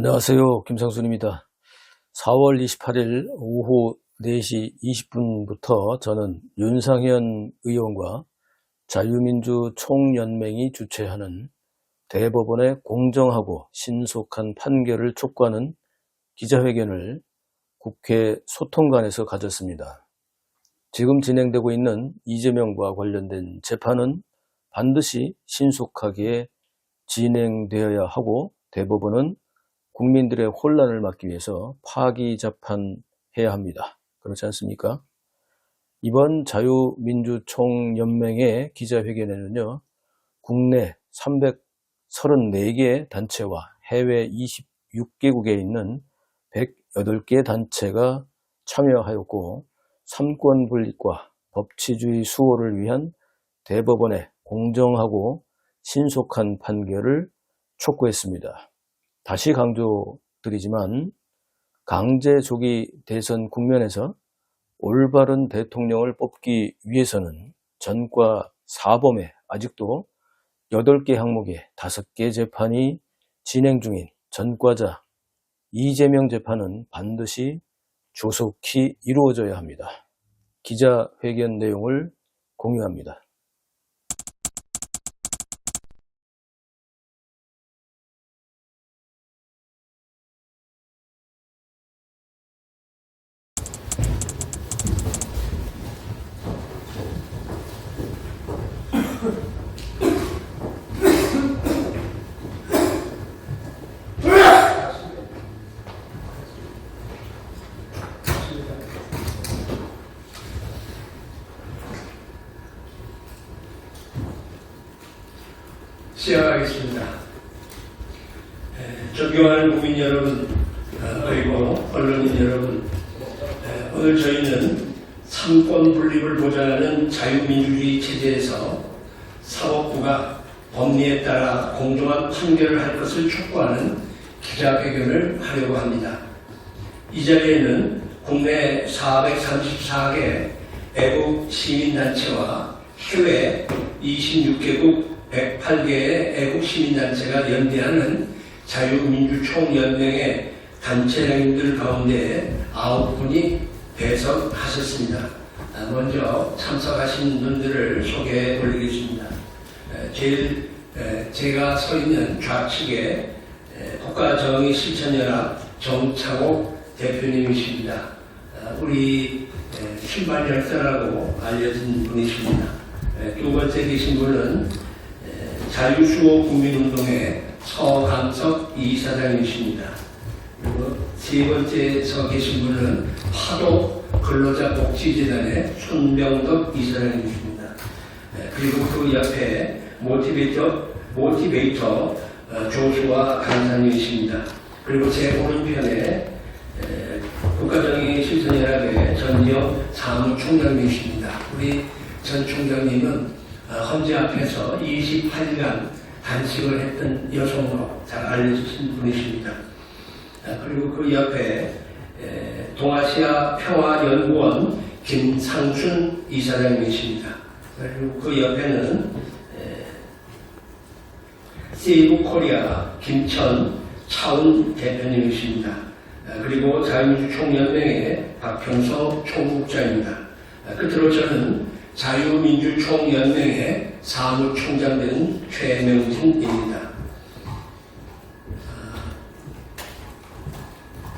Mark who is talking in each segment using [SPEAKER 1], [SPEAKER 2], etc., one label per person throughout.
[SPEAKER 1] 안녕하세요. 김상순입니다. 4월 28일 오후 4시 20분부터 저는 윤상현 의원과 자유민주 총연맹이 주최하는 대법원의 공정하고 신속한 판결을 촉구하는 기자회견을 국회 소통관에서 가졌습니다. 지금 진행되고 있는 이재명과 관련된 재판은 반드시 신속하게 진행되어야 하고, 대법원은 국민들의 혼란을 막기 위해서 파기자판해야 합니다. 그렇지 않습니까? 이번 자유민주총연맹의 기자회견에는요, 국내 334개 단체와 해외 26개국에 있는 108개 단체가 참여하였고, 삼권 분립과 법치주의 수호를 위한 대법원의 공정하고 신속한 판결을 촉구했습니다. 다시 강조드리지만, 강제조기 대선 국면에서 올바른 대통령을 뽑기 위해서는 전과 4범에 아직도 8개 항목의 5개 재판이 진행 중인 전과자 이재명 재판은 반드시 조속히 이루어져야 합니다. 기자회견 내용을 공유합니다.
[SPEAKER 2] 시작하겠습니다. 존경하는 국민 여러분, 그리고 언론인 여러분, 오늘 저희는 삼권 분립을 보장하는 자유민주주의 체제에서 사법부가 법리에 따라 공정한 판결을 할 것을 촉구하는 기자회견을 하려고 합니다. 이 자리에는 국내 434개 애국 시민단체와 해외 26개국 108개의 애국시민단체가 연대하는 자유민주총연맹의 단체장님들 가운데 9분이 배석하셨습니다. 먼저 참석하신 분들을 소개해 드리겠습니다. 제가 서 있는 좌측에 국가정의 실천연합 정창옥 대표님이십니다. 우리 신발 열사라고 알려진 분이십니다. 두 번째 계신 분은 자유수호 국민운동의 서강석 이사장이십니다. 그리고 세 번째 서 계신 분은 파도 근로자복지재단의 손명덕 이사장이십니다. 그리고 그 옆에 모티베이터 조수아 강사님이십니다. 그리고 제 오른편에 국가정의 실천연합의 전지혁 사무총장님이십니다. 우리 전 총장님은 헌재 앞에서 28일간 단식을 했던 여성으로 잘 알려주신 분이십니다. 그리고 그 옆에 동아시아 평화연구원 김상순 이사장님이십니다. 그리고 그 옆에는 세이브 코리아 김천 차운 대표님이십니다. 그리고 자유민주총연맹의 박평서 총국장입니다. 끝으로 저는 자유민주총연맹의 사무총장 된 최명진입니다.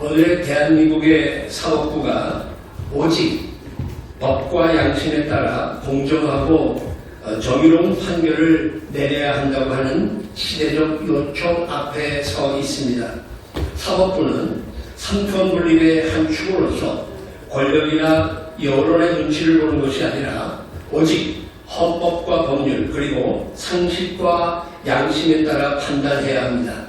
[SPEAKER 2] 오늘 대한민국의 사법부가 오직 법과 양심에 따라 공정하고 정의로운 판결을 내려야 한다고 하는 시대적 요청 앞에 서 있습니다. 사법부는 삼권 분립의 한 축으로서 권력이나 여론의 눈치를 보는 것이 아니라 오직 헌법과 법률 그리고 상식과 양심에 따라 판단해야 합니다.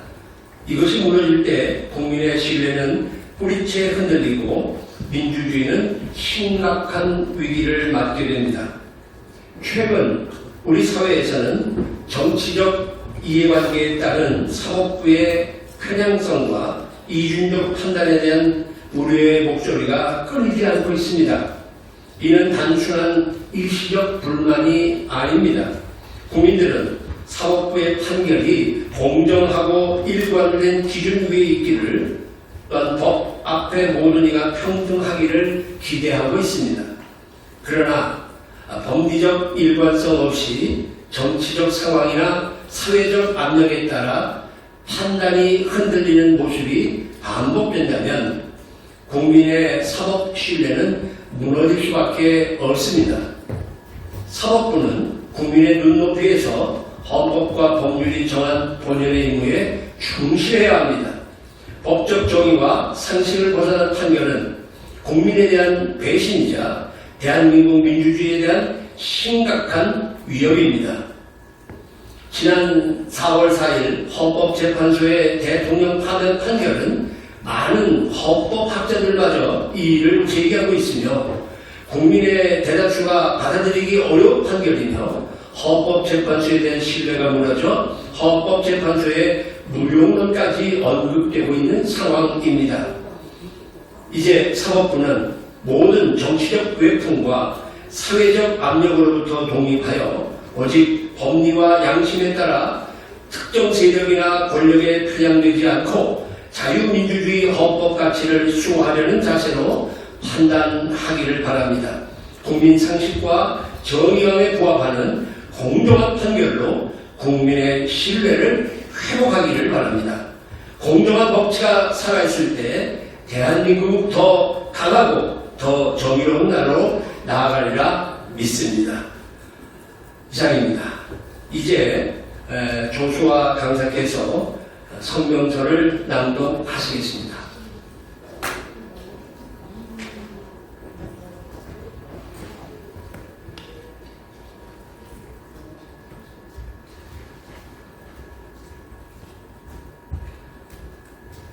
[SPEAKER 2] 이것이 무너질 때 국민의 신뢰는 뿌리째 흔들리고 민주주의는 심각한 위기를 맞게 됩니다. 최근 우리 사회에서는 정치적 이해관계에 따른 사법부의 편향성과 이중적 판단에 대한 우려의 목소리가 끊이지 않고 있습니다. 이는 단순한 일시적 불만이 아닙니다. 국민들은 사법부의 판결이 공정하고 일관된 기준 위에 있기를, 또한 법 앞에 모든 이가 평등하기를 기대하고 있습니다. 그러나 법리적 일관성 없이 정치적 상황이나 사회적 압력에 따라 판단이 흔들리는 모습이 반복된다면 국민의 사법 신뢰는 무너질 수밖에 없습니다. 사법부는 국민의 눈높이에서 헌법과 법률이 정한 본연의 임무에 충실해야 합니다. 법적 정의와 상식을 벗어난 판결은 국민에 대한 배신이자 대한민국 민주주의에 대한 심각한 위협입니다. 지난 4월 4일 헌법재판소의 대통령 파면 판결은 많은 헌법학자들마저 이의를 제기하고 있으며 국민의 대다수가 받아들이기 어려운 판결이며 헌법재판소에 대한 신뢰가 무너져 헌법재판소의 무용론까지 언급되고 있는 상황입니다. 이제 사법부는 모든 정치적 외풍과 사회적 압력으로부터 독립하여 오직 법리와 양심에 따라 특정 세력이나 권력에 편향되지 않고 자유민주주의 헌법 가치를 수호하려는 자세로 판단하기를 바랍니다. 국민 상식과 정의감에 부합하는 공정한 판결로 국민의 신뢰를 회복하기를 바랍니다. 공정한 법치가 살아있을 때 대한민국 더 강하고 더 정의로운 나라로 나아가리라 믿습니다. 이상입니다. 이제 조수아 강사께서 성명서를 낭독하시겠습니다.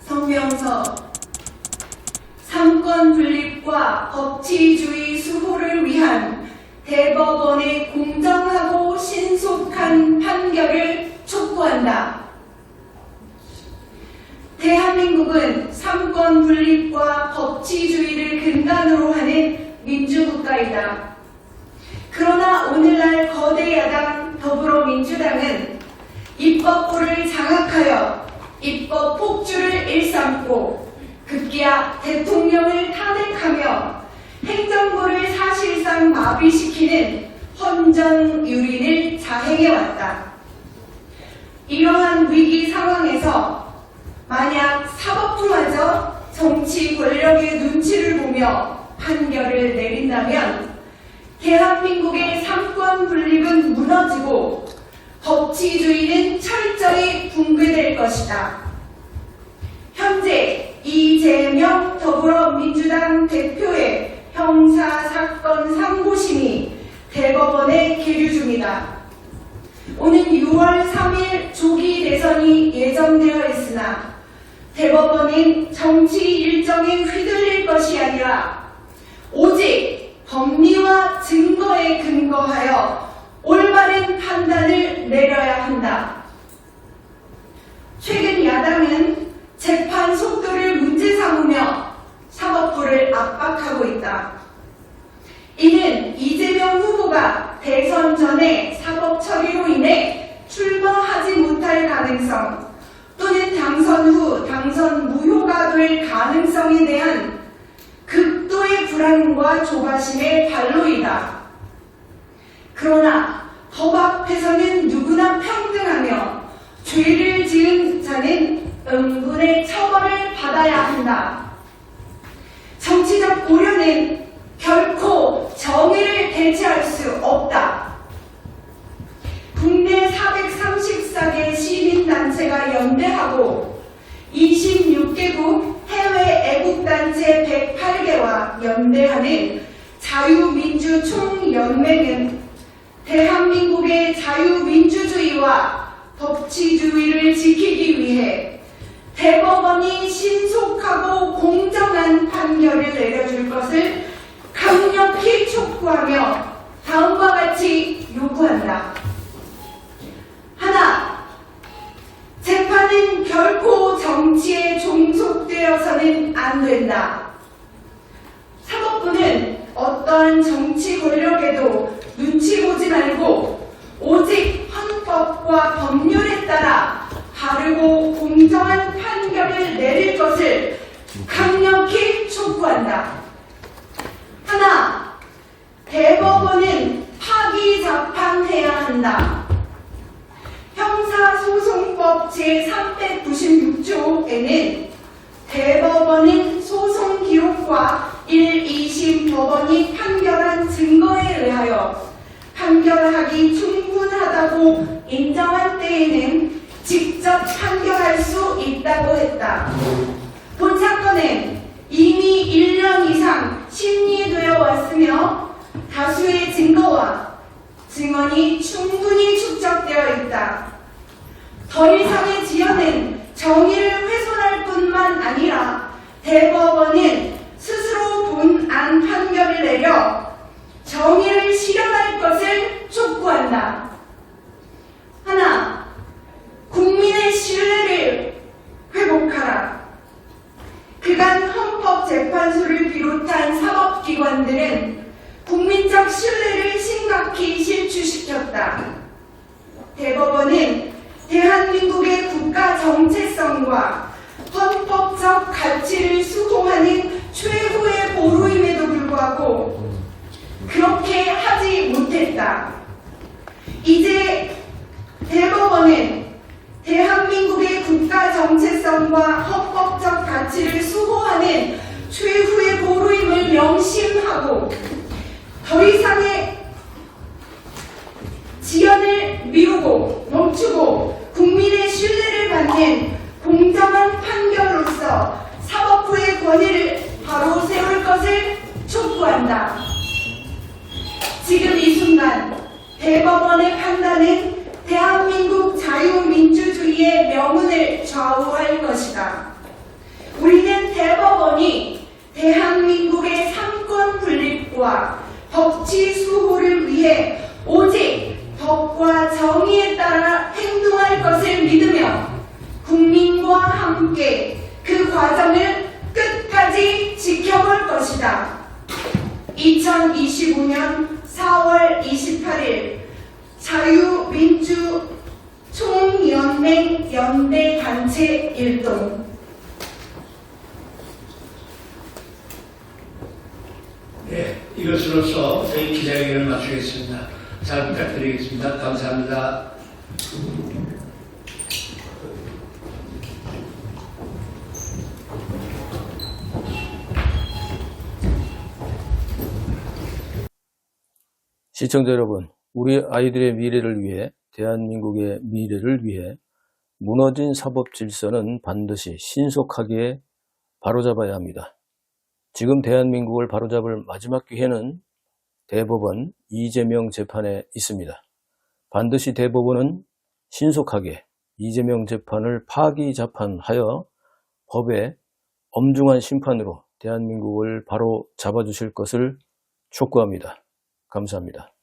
[SPEAKER 3] 성명서. 삼권 분립과 법치주의 수호를 위한 대법원의 공정하고 신속한 판결을 촉구한다. 대한민국은 삼권 분립과 법치주의를 근간으로 하는 민주국가이다. 그러나 오늘날 거대 야당 더불어민주당은 입법부를 장악하여 입법 폭주를 일삼고 급기야 대통령을 탄핵하며 행정부를 사실상 마비시키는 헌정유린을 자행해왔다. 이러한 위기 상황에서 만약 사법부마저 정치 권력의 눈치를 보며 판결을 내린다면 대한민국의 삼권 분립은 무너지고 법치주의는 철저히 붕괴될 것이다. 현재 이재명 더불어민주당 대표의 형사사건 상고심이 대법원에 계류 중이다. 오는 6월 3일 조기 대선이 예정되어 있으나 대법원은 정치 일정에 휘둘릴 것이 아니라 오직 법리와 증거에 근거하여 올바른 판단을 내려야 한다. 최근 야당은 재판 속도를 문제 삼으며 사법부를 압박하고 있다. 이는 이재명 후보가 대선 전에 사법 처리로 인해 출마하지 못할 가능성 또는 당선 후 당선 무효가 될 가능성에 대한 극도의 불안과 조바심의 발로이다. 그러나 법 앞에서는 누구나 평등하며 죄를 지은 자는 응분의 처벌을 받아야 한다. 정치적 고려는 결코 정의를 대체할 수 없다. 국내 434개 시민단체가 연대하고 26개국 해외 애국단체 108개와 연대하는 자유민주총연맹은 대한민국의 자유민주주의와 법치주의를 지키기 위해 대법원이 신속하고 공정한 판결을 내려줄 것을 강력히 촉구하며 다음과 같이 요구한다. 하나, 재판은 결코 정치에 종속되어서는 안 된다. 사법부는 어떠한 정치 권력에도 눈치 보지 말고 오직 헌법과 대법원은 파기자판해야 한다. 형사소송법 제396조에는 대법원은 소송 기록과 1, 2심 법원이 판결한 증거에 의하여 판결하기 충분하다고 인정한 때에는 직접 판결할 수 있다고 했다. 본 사건은 이미 1년 이상 심리되어 왔으며 다수의 증거와 증언이 충분히 축적되어 있다. 더 이상의 지연은 정의를 훼손할 뿐만 아니라 대법원은 스스로 본안 판결을 내려 정의를 실현할 것을 촉구한다. 하나, 국민의 신뢰를 회복하라. 그간 헌법재판소를 비롯한 사법기관들은 국민적 신뢰를 심각히 실추시켰다. 대법원은 대한민국의 국가 정체성과 헌법적 가치를 수호하는 최후의 보루임에도 불구하고 그렇게 하지 못했다. 이제 대법원은 대한민국의 국가 정체성과 헌법적 가치를 수호하는 최후의 보루임을 명심하고 더 이상의 지연을 미루고 멈추고 국민의 신뢰를 받는 공정한 판결로서 사법부의 권위를 바로 세울 것을 촉구한다. 지금 이 순간 대법원의 판단은 대한민국 자유민주주의의 명운을 좌우할 것이다. 우리는 대법원이 대한민국의 삼권 분립과 법치 수호를 위해 오직 법과 정의에 따라 행동할 것을 믿으며 국민과 함께 그 과정을 끝까지 지켜볼 것이다. 2025년 4월 28일 자유민주총연맹 연대단체 일동.
[SPEAKER 2] 네, 이것으로서 저희 기자회견을 마치겠습니다. 잘 부탁드리겠습니다. 감사합니다.
[SPEAKER 1] 시청자 여러분, 우리 아이들의 미래를 위해, 대한민국의 미래를 위해 무너진 사법 질서는 반드시 신속하게 바로잡아야 합니다. 지금 대한민국을 바로잡을 마지막 기회는 대법원 이재명 재판에 있습니다. 반드시 대법원은 신속하게 이재명 재판을 파기자판하여 법의 엄중한 심판으로 대한민국을 바로 잡아주실 것을 촉구합니다. 감사합니다.